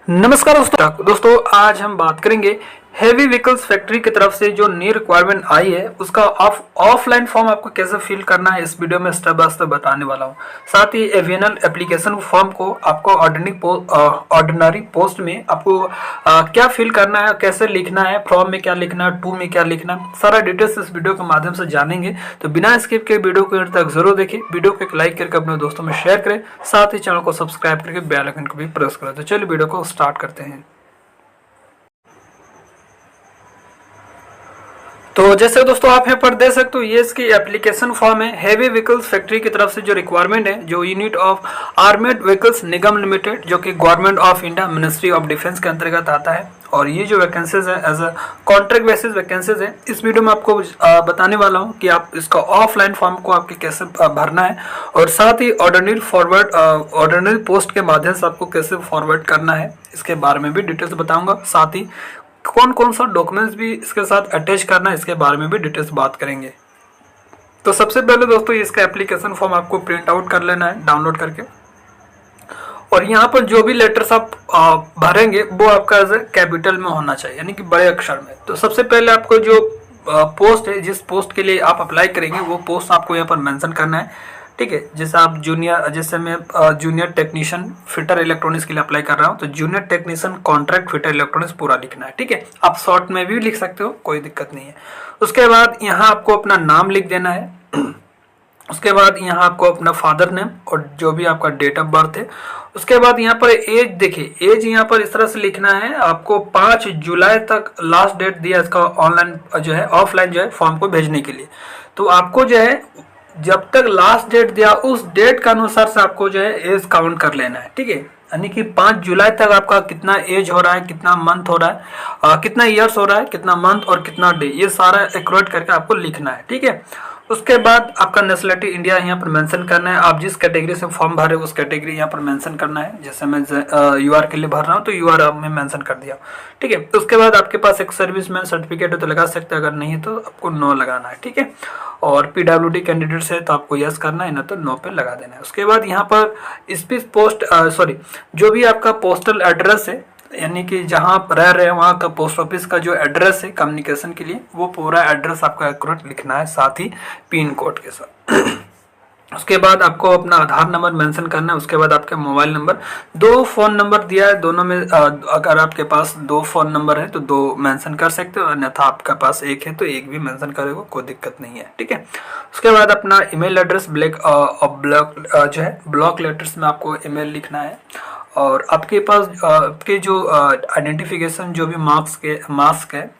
नमस्कार दोस्तों आज हम बात करेंगे हेवी व्हीकल्स फैक्ट्री की तरफ से जो नई रिक्वायरमेंट आई है उसका ऑफलाइन फॉर्म आपको कैसे फिल करना है इस वीडियो में स्टेप बाय स्टेप बताने वाला हूं। साथ ही एविएनल एप्लीकेशन फॉर्म को आपको ऑर्डिनरी पोस्ट में आपको क्या फिल करना है, कैसे लिखना है, फॉर्म में क्या लिखना है, टू में क्या लिखना है, सारा डिटेल्स इस वीडियो के माध्यम से जानेंगे। तो बिना स्किप के वीडियो को अंत तक जरूर देखिए, वीडियो को एक लाइक करके अपने दोस्तों में शेयर करें, साथ ही चैनल को सब्सक्राइब करके बेल आइकन को भी प्रेस करें। तो चलिए वीडियो को स्टार्ट करते हैं। तो जैसे दोस्तों आप यहाँ पर देख सकते हो ये इसकी एप्लीकेशन फॉर्म है। हेवी व्हीकल्स फैक्ट्री की तरफ से जो रिक्वायरमेंट है, जो यूनिट ऑफ आर्मेड व्हीकल्स निगम लिमिटेड जो कि government of India ministry of defence के अंतर्गत आता है, और ये जो वैकेंसीज है as a contract basis vacancies है। इस वीडियो में आपको बताने वाला हूँ कि आप इसका ऑफलाइन फॉर्म को आपके कैसे भरना है, और साथ ही ऑर्डिनरी पोस्ट के माध्यम से आपको कैसे फॉरवर्ड करना है इसके बारे में भी डिटेल्स बताऊंगा। साथ ही कौन कौन सा डॉक्यूमेंट्स भी इसके साथ अटैच करना है इसके बारे में भी डिटेल्स बात करेंगे। तो सबसे पहले दोस्तों इसका एप्लीकेशन फॉर्म आपको प्रिंट आउट कर लेना है डाउनलोड करके, और यहाँ पर जो भी लेटर्स आप भरेंगे वो आपका कैपिटल में होना चाहिए, यानी कि बड़े अक्षर में। तो सबसे पहले आपको जो पोस्ट है, जिस पोस्ट के लिए आप अप्लाई करेंगे वो पोस्ट आपको यहाँ पर मेंशन करना है। ठीक है, जैसे आप जैसे मैं जूनियर टेक्नीशियन फिटर इलेक्ट्रॉनिक्स के लिए अप्लाई कर रहा हूँ, तो junior technician contract fitter electronics पूरा लिखना है। ठीक है, आप शॉर्ट में भी लिख सकते हो, कोई दिक्कत नहीं है। उसके बाद यहाँ आपको अपना नाम लिख देना है। उसके बाद यहाँ आपको अपना फादर नेम और जो भी आपका डेट ऑफ बर्थ है। उसके बाद यहाँ पर एज देखिए, एज यहाँ पर इस तरह से लिखना है। आपको 5 जुलाई तक लास्ट डेट दिया इसका ऑनलाइन जो है ऑफलाइन जो है फॉर्म को भेजने के लिए। तो आपको जो है जब तक लास्ट डेट दिया उस डेट के अनुसार से आपको जो है एज काउंट कर लेना है। ठीक है, यानी कि 5 जुलाई तक आपका कितना एज हो रहा है, कितना मंथ हो रहा है, कितना ईयर्स हो रहा है, कितना मंथ और कितना डे, ये सारा एक्यूरेट करके आपको लिखना है। ठीक है, उसके बाद आपका नेशनलिटी इंडिया यहाँ पर मेंशन करना है। आप जिस कैटेगरी से फॉर्म भरे उस कैटेगरी यहाँ पर मेंशन करना है। जैसे मैं यूआर के लिए भर रहा हूँ तो यूआर में मेंशन कर दिया। ठीक है, उसके बाद आपके पास एक सर्विसमैन सर्टिफिकेट है तो लगा सकते हैं, अगर नहीं है तो आपको नो लगाना है। ठीक है, और पीडब्ल्यूडी कैंडिडेट है तो आपको यस करना है, ना तो नो पे लगा देना है। उसके बाद यहाँ पर स्पीच पोस्ट जो भी आपका पोस्टल एड्रेस है, यानी कि जहाँ आप रह रहे हैं वहाँ का पोस्ट ऑफिस का जो एड्रेस है कम्युनिकेशन के लिए, वो पूरा एड्रेस आपका एक्यूरेट लिखना है, साथ ही पिन कोड के साथ। उसके बाद आपको अपना आधार नंबर मेंशन करना है। उसके बाद आपका मोबाइल नंबर, 2 फोन नंबर दिया है, दोनों में अगर आपके पास 2 फोन नंबर है तो 2 मेंशन कर सकते हो, अन्यथा आपके पास 1 है तो 1 भी मेंशन करेगा, कोई दिक्कत नहीं है। ठीक है, उसके बाद अपना ईमेल एड्रेस ब्लॉक लेटर्स में आपको ईमेल लिखना है, और आपके पास आपके जो आइडेंटिफिकेशन जो भी मार्क्स है,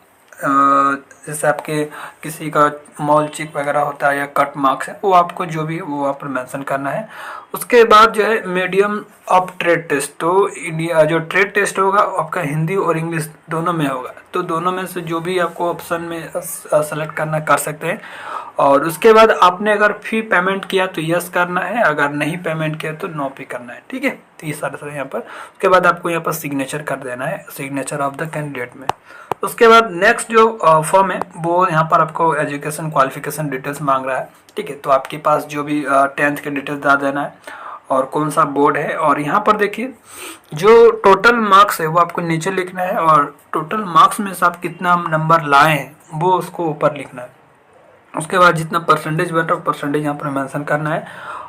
जैसे आपके किसी का मॉल चिक वगैरह होता है या कट मार्क्स है, वो आपको जो भी वो आप मेंशन करना है। उसके बाद जो है मीडियम ऑफ ट्रेड टेस्ट, तो इंडिया जो ट्रेड टेस्ट होगा आपका हिंदी और इंग्लिश दोनों में होगा, तो दोनों में से जो भी आपको ऑप्शन में सेलेक्ट करना कर सकते हैं। और उसके बाद आपने अगर फी पेमेंट किया तो यस करना है, अगर नहीं पेमेंट किया तो नो पे करना है। ठीक है, तो ये सारा यहाँ पर। उसके बाद आपको यहाँ पर सिग्नेचर कर देना है, सिग्नेचर ऑफ द कैंडिडेट में। उसके बाद नेक्स्ट जो फॉर्म है वो यहाँ पर आपको एजुकेशन क्वालिफिकेशन डिटेल्स मांग रहा है। ठीक है, तो आपके पास जो भी 10th के डिटेल्स डाल देना है और कौन सा बोर्ड है, और यहाँ पर देखिए जो टोटल मार्क्स है वो आपको नीचे लिखना है, और टोटल मार्क्स में से आप कितना नंबर लाए हैं वो उसको ऊपर लिखना है। उसके बाद जितना परसेंटेज बैठा परसेंटेज यहाँ पर मेंशन करना है,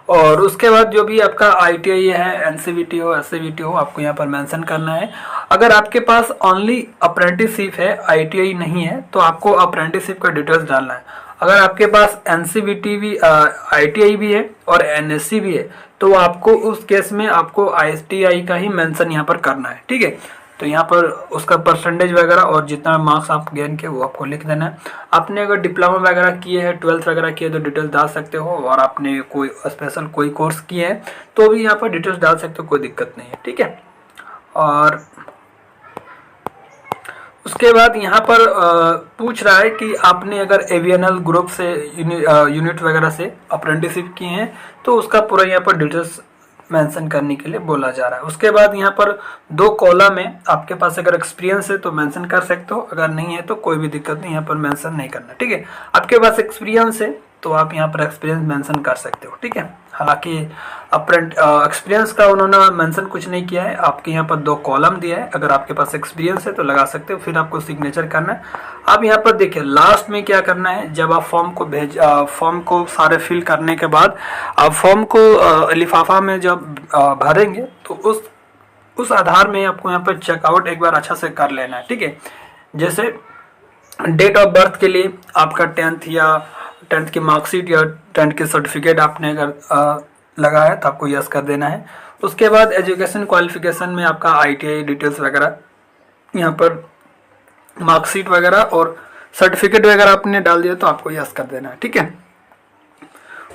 और उसके बाद जो भी आपका आईटीआई है, एनसीवीटी हो, एससीवीटी हो, आपको यहाँ पर मेंशन करना है। अगर आपके पास ओनली अप्रेंटिसशिप है, आईटीआई नहीं है, तो आपको अप्रेंटिसशिप का डिटेल्स डालना है। अगर आपके पास एनसीवीटी भी आईटीआई भी है और एनएससी भी है, तो आपको उस केस में आपको आईटीआई का ही मेंशन यहाँ पर करना है। ठीक है, तो यहाँ पर उसका परसेंटेज वगैरह और जितना मार्क्स आप गेन किए वो आपको लिख देना है। आपने अगर डिप्लोमा वगैरह किए हैं, 12th वगैरह किए तो डिटेल्स डाल सकते हो, और आपने कोई स्पेशल कोई कोर्स किए हैं तो भी यहाँ पर डिटेल्स डाल सकते हो, कोई दिक्कत नहीं है। ठीक है, और उसके बाद यहाँ पर पूछ रहा है कि आपने अगर एविएनल ग्रुप से यूनिट वगैरह से अप्रेंटिसशिप किए हैं तो उसका पूरा यहाँ पर डिटेल्स मेंशन करने के लिए बोला जा रहा है। उसके बाद यहाँ पर 2 कॉलम है, आपके पास अगर एक्सपीरियंस है तो मेंशन कर सकते हो, अगर नहीं है तो कोई भी दिक्कत नहीं, यहाँ पर मेंशन नहीं करना। ठीक है, आपके पास एक्सपीरियंस है तो आप यहाँ पर एक्सपीरियंस मेंशन कर सकते हो। ठीक है, हालांकि एक्सपीरियंस का उन्होंने मेंशन कुछ नहीं किया है, आपके यहाँ पर 2 कॉलम दिया है, अगर आपके पास एक्सपीरियंस है तो लगा सकते हो। फिर आपको सिग्नेचर करना है। आप यहाँ पर देखिए लास्ट में क्या करना है, जब आप फॉर्म को सारे फिल करने के बाद आप फॉर्म को लिफाफा में जब भरेंगे तो उस आधार में आपको यहाँ पर चेकआउट एक बार अच्छा से कर लेना है। ठीक है, जैसे डेट ऑफ बर्थ के लिए आपका 10th की मार्कशीट या 10th की सर्टिफिकेट आपने अगर लगा है तो आपको यस कर देना है। उसके बाद एजुकेशन क्वालिफिकेशन में आपका ITI डिटेल्स वगैरह, यहाँ पर मार्कशीट वगैरह और सर्टिफिकेट वगैरह आपने डाल दिया तो आपको यस कर देना है। ठीक है,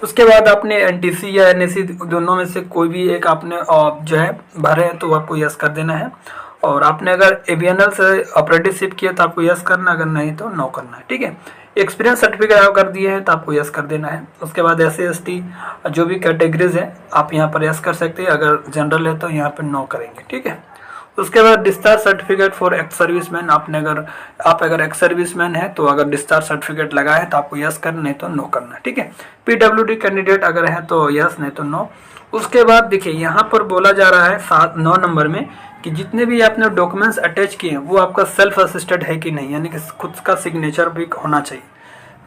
उसके बाद आपने NTC या NSC दोनों में से कोई भी एक आपने जो है भरे हैं तो आपको यस कर देना है। और आपने अगर ABNL से अप्रेंटिसशिप किया तो आपको यस करना, अगर नहीं तो नो करना है। ठीक है, एक्सपीरियंस सर्टिफिकेट आप कर दिए हैं तो आपको यस कर देना है। उसके बाद SC ST जो भी कैटेगरीज है आप यहाँ पर यस कर सकते हैं, अगर जनरल है तो यहाँ पर नो करेंगे। ठीक है, उसके बाद discharge certificate for ex serviceman, आप अगर एक्स सर्विसमैन है तो अगर डिस्चार्ज सर्टिफिकेट लगा है तो आपको यस करना, नहीं तो नो करना। ठीक है, PWD कैंडिडेट अगर है तो यस, नहीं तो नो। उसके बाद देखिए यहाँ पर बोला जा रहा है 9 नंबर में कि जितने भी आपने डॉक्यूमेंट्स अटैच किए हैं वो आपका सेल्फ असिस्टेड है कि नहीं, यानी कि खुद का सिग्नेचर भी होना चाहिए।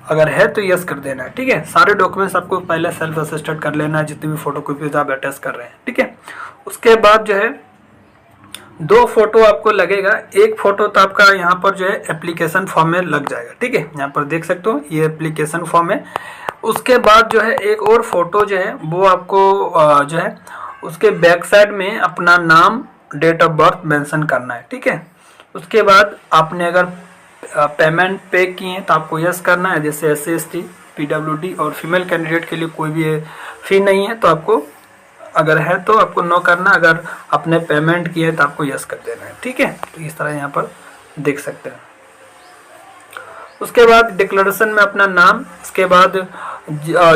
अगर है तो यस कर देना है। ठीक है, सारे डॉक्यूमेंट्स आपको पहले सेल्फ असिस्टेड कर लेना है, जितनी भी फोटोकॉपीज आप अटैच कर रहे हैं। ठीक है, उसके बाद जो है 2 फोटो आपको लगेगा। एक फोटो तो आपका यहाँ पर जो है एप्लीकेशन फॉर्म में लग जाएगा। ठीक है, यहाँ पर देख सकते हो ये एप्लीकेशन फॉर्म है। उसके बाद जो है एक और फोटो जो है वो आपको जो है उसके बैक साइड में अपना नाम, डेट ऑफ बर्थ मेंशन करना है। ठीक है, उसके बाद आपने अगर पेमेंट पे किए हैं तो आपको यस करना है, जैसे SC ST PWD और फीमेल कैंडिडेट के लिए कोई भी फी नहीं है तो आपको, अगर है तो आपको नो करना, अगर आपने पेमेंट किया है तो आपको यस कर देना है। ठीक है, तो इस तरह यहाँ पर देख सकते हैं। उसके बाद डिक्लेरेशन में अपना नाम, उसके बाद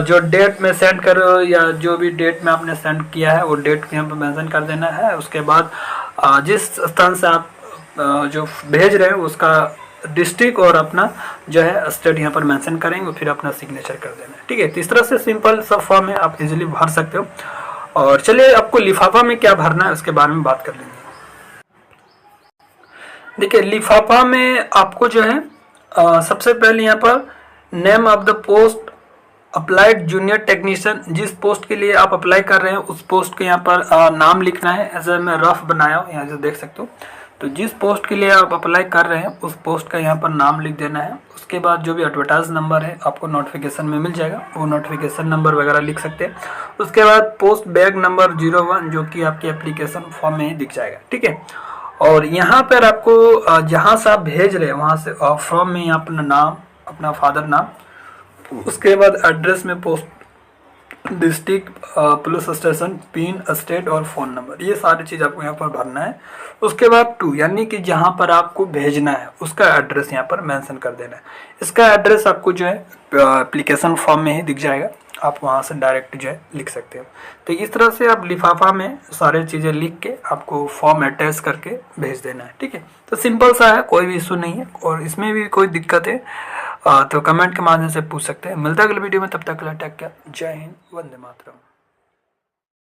जो डेट में सेंड करो या जो भी डेट में आपने सेंड किया है वो डेट यहाँ पर मेंशन कर देना है। उसके बाद जिस स्थान से आप जो भेज रहे हैं उसका डिस्ट्रिक्ट और अपना जो है स्टेट यहाँ पर मेंशन करेंगे, फिर अपना सिग्नेचर कर देना है। ठीक है, तो इस तरह से सिंपल सब फॉर्म है, आप इजीली भर सकते हो। और चलिए आपको लिफाफा में क्या भरना है उसके बारे में बात कर लेंगे। देखिए लिफाफा में आपको जो है सबसे पहले यहाँ पर name of the post applied junior technician, जिस पोस्ट के लिए आप अप्लाई कर रहे हैं उस पोस्ट के यहाँ पर नाम लिखना है। ऐसे मैं रफ बनाया हूँ, यहाँ से देख सकते हो। तो जिस पोस्ट के लिए आप अप्लाई कर रहे हैं उस पोस्ट का यहाँ पर नाम लिख देना है। उसके बाद जो भी एडवर्टाइज नंबर है आपको नोटिफिकेशन में मिल जाएगा, वो नोटिफिकेशन नंबर वगैरह लिख सकते हैं। उसके बाद पोस्ट बैग नंबर 01 जो कि आपके एप्लीकेशन फॉर्म में ही दिख जाएगा। ठीक है, और यहाँ पर आपको जहाँ से आप भेज रहे हैं वहाँ से फॉर्म में अपना नाम, अपना फादर नाम, उसके बाद एड्रेस में post district, police station, pin, state और फ़ोन नंबर, ये सारी चीज़ आपको यहाँ पर भरना है। उसके बाद 2 यानी कि जहाँ पर आपको भेजना है उसका एड्रेस यहाँ पर मेंशन कर देना है। इसका एड्रेस आपको जो है एप्लीकेशन फॉर्म में ही दिख जाएगा, आप वहाँ से डायरेक्ट जो है लिख सकते हो। तो इस तरह से आप लिफाफा में सारी चीज़ें लिख के आपको फॉर्म अटैच करके भेज देना है। ठीक है, तो सिंपल सा है, कोई भी इशू नहीं है। और इसमें भी कोई दिक्कत है तो कमेंट के माध्यम से पूछ सकते हैं। मिलता है अगले वीडियो में, तब तक के लिए टेक केयर, जय हिंद, वंदे मातरम।